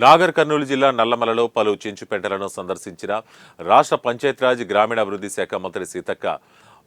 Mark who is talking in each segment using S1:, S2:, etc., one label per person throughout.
S1: నాగర్ కర్నూలు జిల్లా నల్లమలలో పలు చెంచుపెంటలను సందర్శించిన రాష్ట్ర పంచాయతీరాజ్ గ్రామీణాభివృద్ధి శాఖ మంత్రి సీతక్క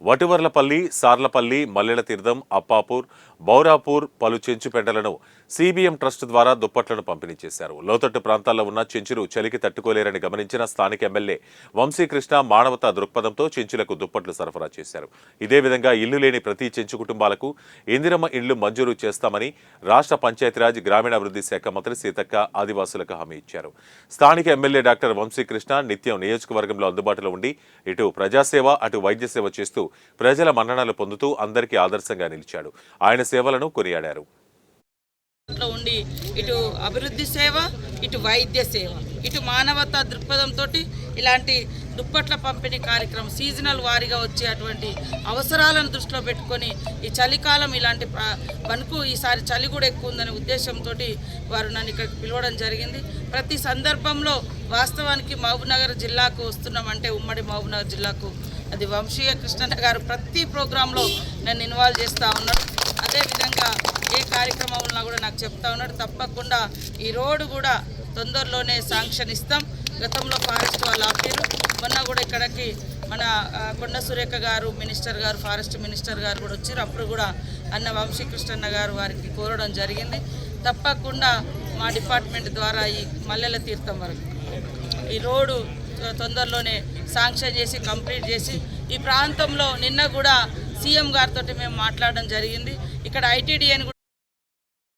S1: వటివర్లపల్లి, సార్లపల్లి, మల్లెల తీర్థం, అప్పాపూర్, బౌరాపూర్ పలు చెంచుపెంటలను సిబిఎం ట్రస్ట్ ద్వారా దుప్పట్లను పంపిణీ చేశారు. లోతట్టు ప్రాంతాల్లో ఉన్న చెంచులు చలికి తట్టుకోలేరని గమనించిన స్థానిక ఎమ్మెల్యే వంశీకృష్ణ మానవతా దృక్పథంతో చెంచులకు దుప్పట్లు సరఫరా చేశారు. ఇదే విధంగా ఇల్లు లేని ప్రతి చెంచు కుటుంబాలకు ఇందిరమ్మ ఇండ్లు మంజూరు చేస్తామని రాష్ట్ర పంచాయతీరాజ్ గ్రామీణాభివృద్ధి శాఖ మంత్రి సీతక్క ఆదివాసులకు హామీ ఇచ్చారు. స్థానిక ఎమ్మెల్యే డాక్టర్ వంశీకృష్ణ నిత్యం నియోజకవర్గంలో అందుబాటులో ఉండి ఇటు ప్రజాసేవ అటు వైద్య సేవ చేస్తూ ప్రజల మన్ననలు పొందుతూ అందరికీ ఆదర్శంగా నిలిచాడు. ఆయన సేవలను కొనియాడారు.
S2: ఉండి ఇటు అభివృద్ధి సేవ, ఇటు వైద్య సేవ, ఇటు మానవతా దృక్పథంతో ఇలాంటి దుప్పట్ల పంపిణీ కార్యక్రమం సీజనల్ వారీగా వచ్చేటువంటి అవసరాలను దృష్టిలో పెట్టుకొని ఈ చలికాలం ఇలాంటి వరకు ఈసారి చలి కూడా ఎక్కువ ఉందనే ఉద్దేశంతో వారు నన్ను ఇక్కడికి పిలవడం జరిగింది. ప్రతి సందర్భంలో వాస్తవానికి మహబూబ్నగర్ జిల్లాకు వస్తున్నామంటే ఉమ్మడి మహబూబ్నగర్ జిల్లాకు అది వంశీకృష్ణ గారు ప్రతి ప్రోగ్రాంలో నన్ను ఇన్వాల్వ్ చేస్తూ ఉన్నారు. అదేవిధంగా ఏ కార్యక్రమం ఉన్నా కూడా నాకు చెప్తా ఉన్నాడు. తప్పకుండా ఈ రోడ్డు కూడా తొందరలోనే శాంక్షన్ ఇస్తాం. గతంలో ఫారెస్ట్ వాళ్ళు ఆపారు. మొన్న కూడా ఇక్కడికి మన కొండ సురేఖ గారు మినిస్టర్ గారు, ఫారెస్ట్ మినిస్టర్ గారు కూడా వచ్చారు. అప్పుడు కూడా అన్న వంశీకృష్ణ గారు వారికి కోరడం జరిగింది. తప్పకుండా మా డిపార్ట్మెంట్ ద్వారా ఈ మల్లెల తీర్థం వరకు ఈ రోడ్డు తొందరలోనే శాంక్షన్ చేసి కంప్లీట్ చేసి ఈ ప్రాంతంలో నిన్న కూడా సీఎం గారితో మేము మాట్లాడడం జరిగింది. ఇక్కడ ఐటీడీఏని